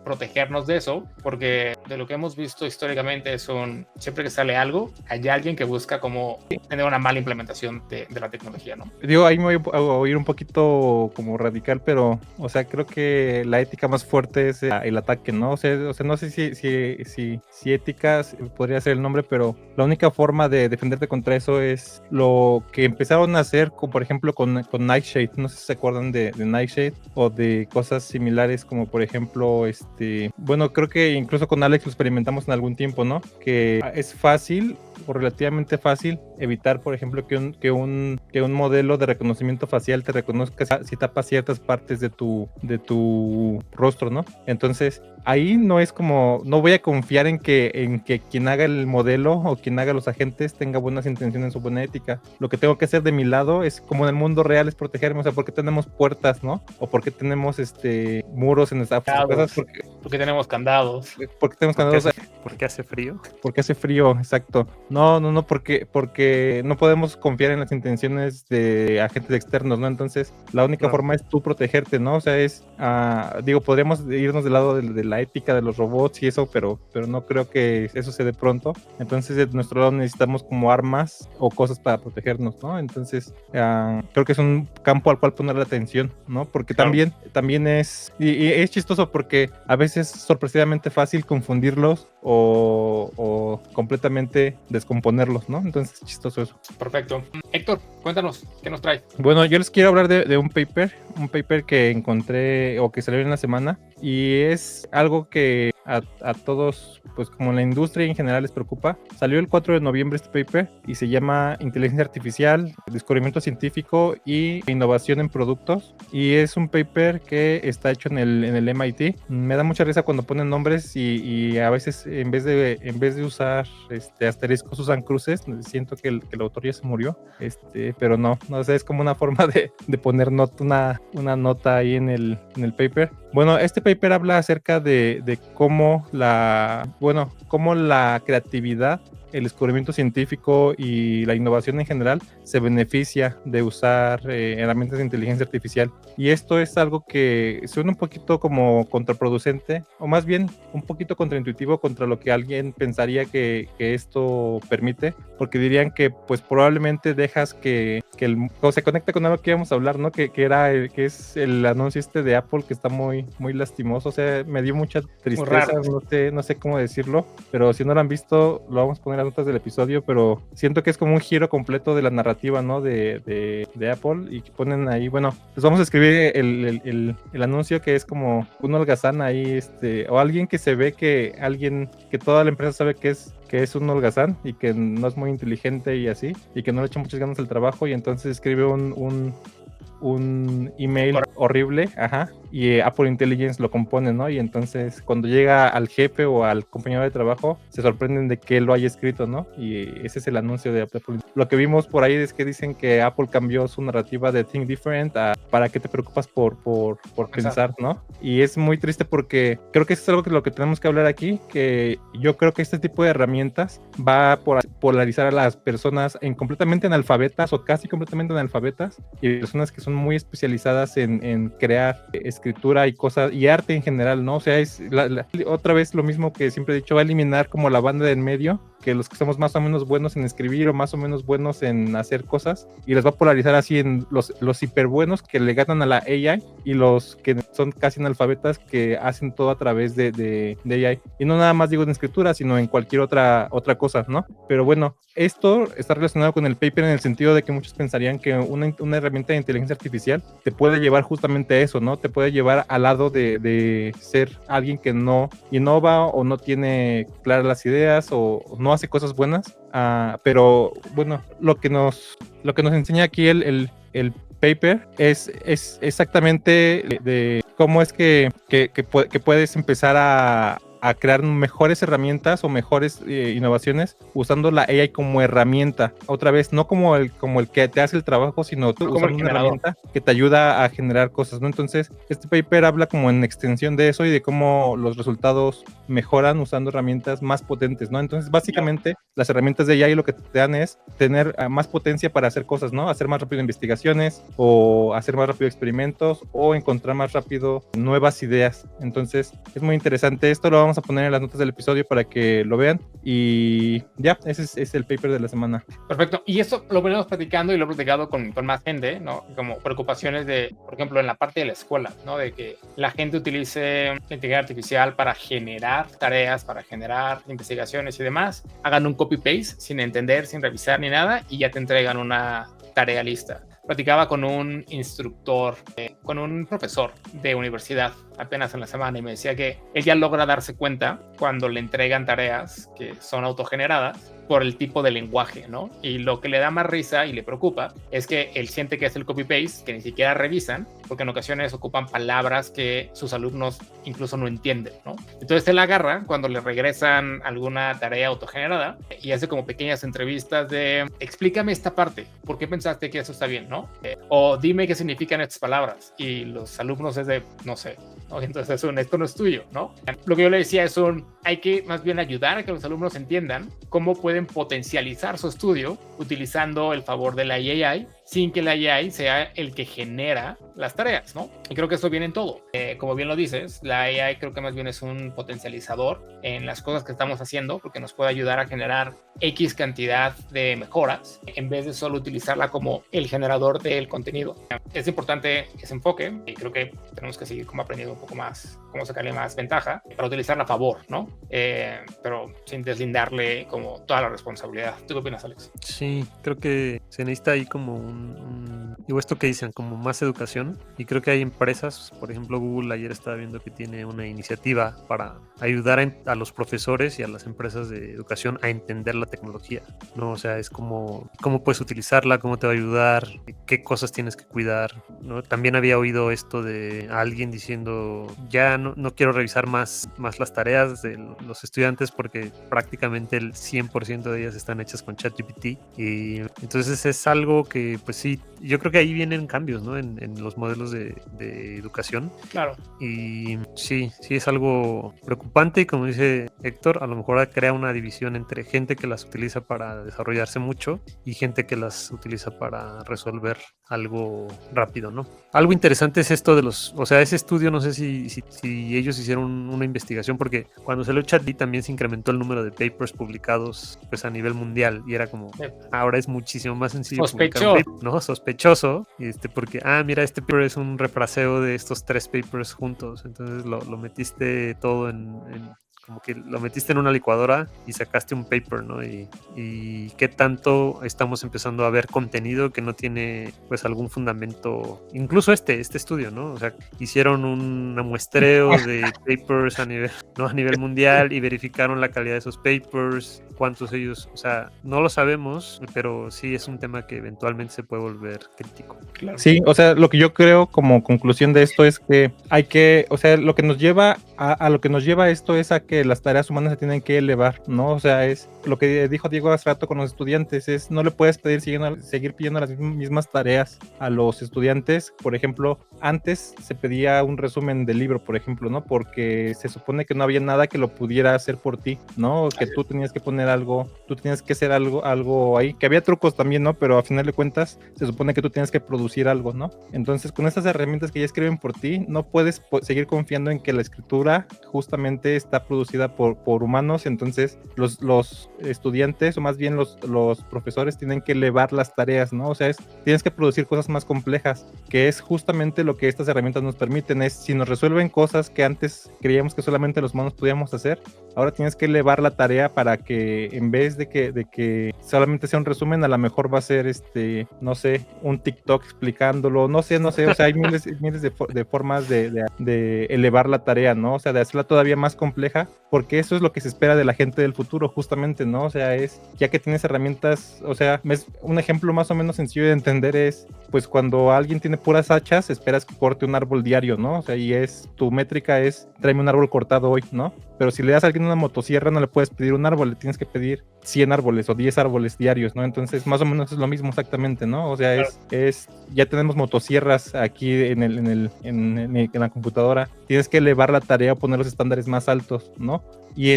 protegernos de eso, porque de lo que hemos visto históricamente siempre que sale algo, hay alguien que busca como tener una mala implementación de la tecnología, ¿no? Digo, ahí me voy a oír un poquito como radical, pero, o sea, creo que la ética más fuerte es el ataque, ¿no? O sea, no sé si ética podría ser el nombre, pero la única forma de defenderte contra eso es lo que empezaron a hacer, por ejemplo, con Nightshade. No sé si se acuerdan de Nightshade o de cosas similares, como por ejemplo, bueno, creo que incluso con Alex lo experimentamos en algún tiempo, ¿no? Que es fácil o relativamente fácil evitar, por ejemplo, que un modelo de reconocimiento facial te reconozca si tapa ciertas partes de tu rostro, ¿no? Entonces, ahí no es como, no voy a confiar en que quien haga el modelo o quien haga los agentes tenga buenas intenciones o buena ética. Lo que tengo que hacer de mi lado es, como en el mundo real, es protegerme. O sea, ¿por qué tenemos puertas, no? O ¿por qué tenemos muros en nuestras casas? Porque tenemos candados. Porque tenemos candados. ¿Porque hace frío? Porque hace frío, exacto. No, porque no podemos confiar en las intenciones de agentes externos, ¿no? Entonces, la única forma es tú protegerte, ¿no? O sea, podríamos irnos del lado de la ética de los robots y eso, pero no creo que eso se dé pronto. Entonces, de nuestro lado necesitamos como armas o cosas para protegernos, ¿no? Entonces, creo que es un campo al cual poner la atención, ¿no? Porque también es, y es chistoso porque a veces es sorpresivamente fácil confundirlos o completamente descomponerlos, ¿no? Entonces es chistoso eso. Perfecto. Héctor, cuéntanos, ¿qué nos trae? Bueno, yo les quiero hablar de un paper que encontré o que salió en la semana, y es algo que a todos, pues como la industria en general, les preocupa. Salió el 4 de noviembre este paper y se llama Inteligencia Artificial, Descubrimiento Científico y Innovación en Productos, y es un paper que está hecho en el MIT. Me da mucha risa cuando ponen nombres y a veces en vez de usar asteriscos usan cruces. Siento que el autor ya se murió, pero no sé, es como una forma de poner una nota ahí en el paper. Bueno, este paper habla acerca de cómo la creatividad, el descubrimiento científico y la innovación en general se beneficia de usar herramientas de inteligencia artificial. Y esto es algo que suena un poquito como contraproducente, o más bien un poquito contraintuitivo contra lo que alguien pensaría que esto permite, porque dirían que pues probablemente dejas o se conecta con algo que íbamos a hablar, ¿no? Que es el anuncio de Apple, que está muy, muy lastimoso. O sea, me dio mucha tristeza, no sé cómo decirlo, pero si no lo han visto, lo vamos a poner en las notas del episodio, pero siento que es como un giro completo de la narrativa, ¿no? De Apple, y que ponen ahí, bueno, les vamos a escribir el anuncio, que es como un holgazán ahí, o alguien que se ve que toda la empresa sabe que es un holgazán y que no es muy inteligente y así, y que no le echa muchas ganas al trabajo, y entonces escribe un email horrible, y Apple Intelligence lo compone, ¿no? Y entonces cuando llega al jefe o al compañero de trabajo, se sorprenden de que él lo haya escrito, ¿no? Y ese es el anuncio de Apple. Lo que vimos por ahí es que dicen que Apple cambió su narrativa de Think Different a ¿para qué te preocupas por pensar, ¿no? Y es muy triste porque creo que eso es algo que lo que tenemos que hablar aquí, que yo creo que este tipo de herramientas va a polarizar a las personas completamente analfabetas o casi completamente analfabetas, y personas que son muy especializadas en crear escritura y cosas y arte en general, ¿no? O sea, es otra vez lo mismo que siempre he dicho, va a eliminar como la banda del medio, que los que somos más o menos buenos en escribir o más o menos buenos en hacer cosas, y les va a polarizar así en los hiperbuenos que le ganan a la AI, y los que son casi analfabetas que hacen todo a través de AI. Y no nada más digo en escritura, sino en cualquier otra cosa, ¿no? Pero bueno, esto está relacionado con el paper en el sentido de que muchos pensarían que una herramienta de inteligencia artificial te puede llevar justamente a eso, ¿no? Te puede llevar al lado de ser alguien que no innova o no tiene claras las ideas o no hace cosas buenas. Pero bueno, lo que nos enseña aquí el paper es exactamente de cómo es que puedes empezar a a crear mejores herramientas o mejores innovaciones usando la AI como herramienta. Otra vez, no como el que te hace el trabajo, sino como usando el una generador. herramienta que te ayuda a generar cosas, ¿no? Entonces, este paper habla como en extensión de eso y de cómo los resultados mejoran usando herramientas más potentes, ¿no? Entonces, básicamente, las herramientas de AI lo que te dan es tener más potencia para hacer cosas, ¿no? Hacer más rápido investigaciones o hacer más rápido experimentos o encontrar más rápido nuevas ideas. Entonces, es muy interesante. Esto lo vamos a poner en las notas del episodio para que lo vean. Y ya, ese es el paper de la semana. Perfecto. Y eso lo venimos platicando y lo he platicado con más gente, ¿no? Como preocupaciones de, por ejemplo, en la parte de la escuela, ¿no? De que la gente utilice la inteligencia artificial para generar tareas, para generar investigaciones y demás. Hagan un copy-paste sin entender, sin revisar ni nada y ya te entregan una tarea lista. Platicaba con un instructor, con un profesor de universidad apenas en la semana y me decía que él ya logra darse cuenta cuando le entregan tareas que son autogeneradas por el tipo de lenguaje, ¿no? Y lo que le da más risa y le preocupa es que él siente que es el copy-paste, que ni siquiera revisan, porque en ocasiones ocupan palabras que sus alumnos incluso no entienden, ¿no? Entonces él agarra cuando le regresan alguna tarea autogenerada y hace como pequeñas entrevistas de explícame esta parte, ¿por qué pensaste que eso está bien, no? O dime qué significan estas palabras. Y los alumnos es de, no sé, ¿no? Entonces esto no es tuyo, ¿no? Lo que yo le decía es hay que más bien ayudar a que los alumnos entiendan cómo pueden potencializar su estudio utilizando el favor de la AI sin que la AI sea el que genera las tareas, ¿no? Y creo que eso viene en todo. Como bien lo dices, la AI creo que más bien es un potencializador en las cosas que estamos haciendo porque nos puede ayudar a generar X cantidad de mejoras en vez de solo utilizarla como el generador del contenido. Es importante ese enfoque y creo que tenemos que seguir como aprendiendo un poco más cómo sacarle más ventaja para utilizarla a favor, ¿no? Pero sin deslindarle como toda la responsabilidad. ¿Tú qué opinas, Alex? Sí, creo que se necesita ahí como digo, esto que dicen, como más educación. Y creo que hay empresas, por ejemplo, Google ayer estaba viendo que tiene una iniciativa para ayudar a los profesores y a las empresas de educación a entender la tecnología, ¿no? O sea, es como cómo puedes utilizarla, cómo te va a ayudar, qué cosas tienes que cuidar, ¿no? También había oído esto de alguien diciendo, ya no quiero revisar más las tareas de los estudiantes porque prácticamente el 100% de ellas están hechas con ChatGPT. Y entonces es algo que, pues sí, yo creo que ahí vienen cambios, ¿no? En los modelos de educación. Claro. Y sí es algo preocupante y como dice Héctor, a lo mejor crea una división entre gente que las utiliza para desarrollarse mucho y gente que las utiliza para resolver algo rápido, ¿no? Algo interesante es esto de o sea, ese estudio, no sé si ellos hicieron una investigación, porque cuando salió ChatGPT también se incrementó el número de papers publicados pues a nivel mundial y era como, ahora es muchísimo más sencillo publicar un paper, ¿no? Sospechoso, porque, mira, este paper es un refraseo de estos 3 papers juntos, entonces lo metiste todo como que lo metiste en una licuadora y sacaste un paper, ¿no? Y qué tanto estamos empezando a ver contenido que no tiene pues algún fundamento, incluso este estudio, ¿no? O sea, hicieron un muestreo de papers a nivel mundial y verificaron la calidad de esos papers, cuántos ellos, o sea, no lo sabemos, pero sí es un tema que eventualmente se puede volver crítico. Claro. Sí, o sea, lo que yo creo como conclusión de esto es que o sea, lo que nos lleva a lo que nos lleva esto es a que las tareas humanas se tienen que elevar, ¿no? O sea, es lo que dijo Diego hace rato con los estudiantes, no le puedes pedir seguir pidiendo las mismas tareas a los estudiantes. Por ejemplo, antes se pedía un resumen del libro, por ejemplo, ¿no? Porque se supone que no había nada que lo pudiera hacer por ti, ¿no? Que tú tenías que poner algo, tú tenías que hacer algo ahí, que había trucos también, ¿no? Pero a final de cuentas se supone que tú tienes que producir algo, ¿no? Entonces, con estas herramientas que ya escriben por ti, no puedes seguir confiando en que la escritura justamente está producida por humanos. Entonces los estudiantes, o más bien los profesores, tienen que elevar las tareas, ¿no? O sea, tienes que producir cosas más complejas, que es justamente lo que estas herramientas nos permiten. Si nos resuelven cosas que antes creíamos que solamente los humanos podíamos hacer, ahora tienes que elevar la tarea para que en vez de que solamente sea un resumen, a lo mejor va a ser no sé, un TikTok explicándolo, no sé, o sea, hay miles de formas de elevar la tarea, ¿no? O sea, de hacerla todavía más compleja porque eso es lo que se espera de la gente del futuro, justamente, ¿no? O sea, es, ya que tienes herramientas, o sea, un ejemplo más o menos sencillo de entender es, pues cuando alguien tiene puras hachas, esperas que corte un árbol diario, ¿no? O sea, y tu métrica es, tráeme un árbol cortado hoy, ¿no? Pero si le das a alguien una motosierra, no le puedes pedir un árbol, le tienes que pedir 100 árboles o 10 árboles diarios, ¿no? Entonces, más o menos es lo mismo exactamente, ¿no? O sea, ya tenemos motosierras aquí en la computadora, tienes que elevar la tarea o poner los estándares más altos, ¿no? Y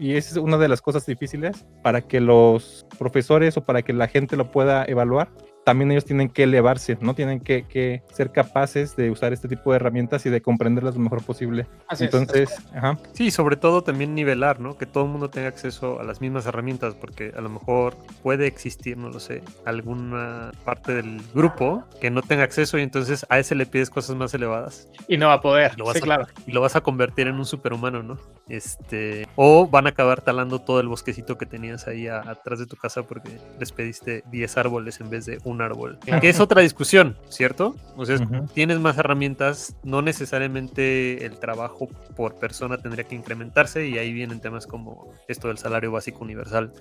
y esa es una de las cosas difíciles, para que los profesores o para que la gente lo pueda evaluar, también ellos tienen que elevarse, ¿no? Tienen que ser capaces de usar este tipo de herramientas y de comprenderlas lo mejor posible. Entonces, ajá. Sí, sobre todo también nivelar, ¿no? Que todo el mundo tenga acceso a las mismas herramientas, porque a lo mejor puede existir, no lo sé, alguna parte del grupo que no tenga acceso y entonces a ese le pides cosas más elevadas. Y no va a poder, Claro. Y lo vas a convertir en un superhumano, ¿no? O van a acabar talando todo el bosquecito que tenías ahí atrás de tu casa porque les pediste 10 árboles en vez de un árbol. Que es otra discusión, ¿cierto? O sea, tienes más herramientas, no necesariamente el trabajo por persona tendría que incrementarse, y ahí vienen temas como esto del salario básico universal,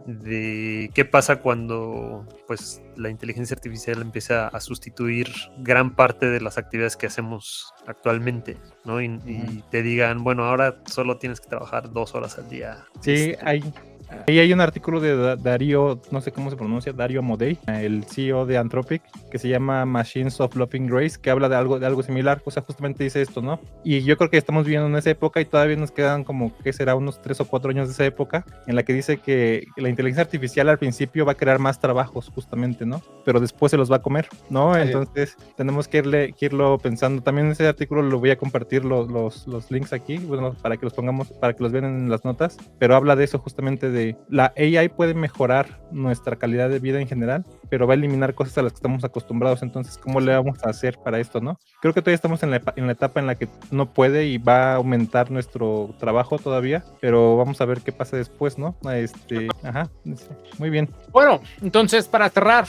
de qué pasa cuando pues la inteligencia artificial empieza a sustituir gran parte de las actividades que hacemos actualmente, ¿no? Y te digan, bueno, ahora solo tienes que trabajar 2 horas al día. Sí, ahí hay un artículo de Dario, no sé cómo se pronuncia, Dario Amodei, el CEO de Anthropic, que se llama Machines of Loving Grace, que habla de algo similar. O sea, justamente dice esto, ¿no? Y yo creo que estamos viviendo en esa época y todavía nos quedan como, ¿qué será? Unos 3 o 4 años de esa época, en la que dice que la inteligencia artificial al principio va a crear más trabajos, justamente, ¿no? Pero después se los va a comer, ¿no? Entonces tenemos que irlo pensando. También ese artículo lo voy a compartir los links aquí, bueno, para que los pongamos, para que los vean en las notas, pero habla de eso justamente, de la AI puede mejorar nuestra calidad de vida en general, pero va a eliminar cosas a las que estamos acostumbrados. Entonces, ¿cómo le vamos a hacer para esto, no? Creo que todavía estamos en la etapa en la que no puede y va a aumentar nuestro trabajo todavía, pero vamos a ver qué pasa después, ¿no? Muy bien. Bueno, entonces para cerrar,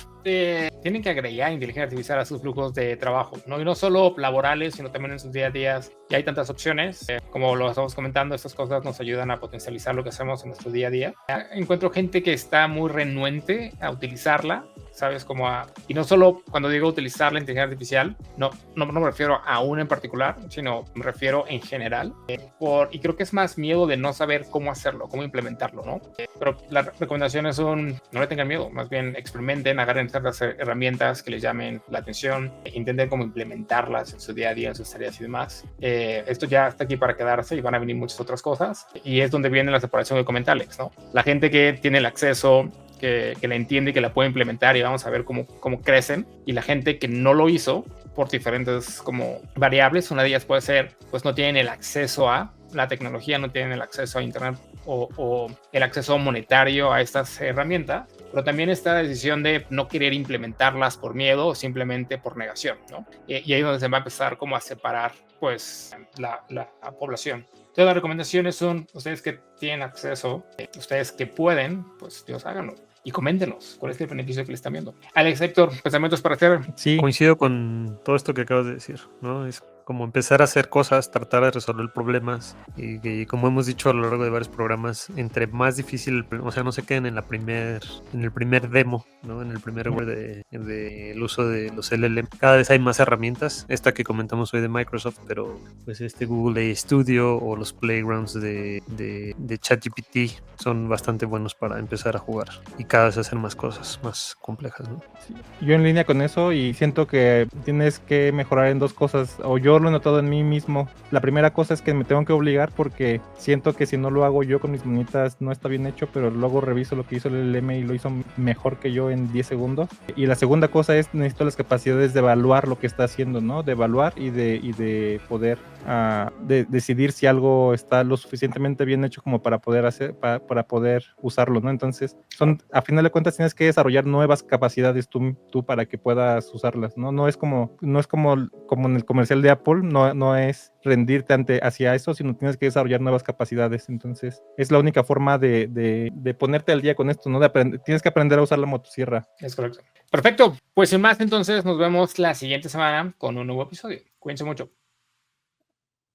tienen que agregar inteligencia artificial a sus flujos de trabajo, ¿no? Y no solo laborales, sino también en sus día a día. Ya hay tantas opciones, como lo estamos comentando, estas cosas nos ayudan a potencializar lo que hacemos en nuestro día a día. Encuentro gente que está muy renuente a utilizarla, ¿sabes? Y no solo cuando digo utilizar la inteligencia artificial, no me refiero a una en particular, sino me refiero en general. Y creo que es más miedo de no saber cómo hacerlo, cómo implementarlo, ¿no? Pero las recomendaciones son, no le tengan miedo, más bien experimenten, agarren ciertas herramientas que les llamen la atención, intenten cómo implementarlas en su día a día, en sus tareas y demás. Esto ya está aquí para quedarse y van a venir muchas otras cosas, y es donde viene la separación que comenté Alex, ¿no? La gente que tiene el acceso, que la entiende y que la puede implementar, y vamos a ver cómo crecen, y la gente que no lo hizo por diferentes como variables. Una de ellas puede ser, pues no tienen el acceso a la tecnología, no tienen el acceso a internet o el acceso monetario a estas herramientas, pero también está la decisión de no querer implementarlas por miedo o simplemente por negación, ¿no? Y ahí es donde se va a empezar como a separar pues la población. Entonces las recomendaciones son, ustedes que tienen acceso, ustedes que pueden, pues Dios, háganlo. Y coméntenos cuál es el beneficio que le están viendo. Alex, Héctor, pensamientos para hacer. Sí, coincido con todo esto que acabas de decir, ¿no? Es como empezar a hacer cosas, tratar de resolver problemas, y como hemos dicho a lo largo de varios programas, entre más difícil, o sea, no se queden en el primer demo, ¿no? En el primer del uso de los LLM. Cada vez hay más herramientas, esta que comentamos hoy de Microsoft, pero pues Google Studio o los playgrounds de ChatGPT son bastante buenos para empezar a jugar y cada vez hacer más cosas más complejas, ¿no? Sí. Yo en línea con eso, y siento que tienes que mejorar en 2 cosas, o yo lo he notado en mí mismo. La primera cosa es que me tengo que obligar, porque siento que si no lo hago yo con mis manitas no está bien hecho, pero luego reviso lo que hizo el LLM y lo hizo mejor que yo en 10 segundos. Y la segunda cosa es, necesito las capacidades de evaluar lo que está haciendo, ¿no? De evaluar y de poder de decidir si algo está lo suficientemente bien hecho como para poder poder usarlo, ¿no? Entonces, a final de cuentas tienes que desarrollar nuevas capacidades tú para que puedas usarlas, ¿no? No es como en el comercial de Apple, no es rendirte hacia eso, sino tienes que desarrollar nuevas capacidades. Entonces, es la única forma de ponerte al día con esto, ¿no? Tienes que aprender a usar la motosierra. Es correcto. Perfecto. Pues sin más, entonces nos vemos la siguiente semana con un nuevo episodio. Cuídense mucho.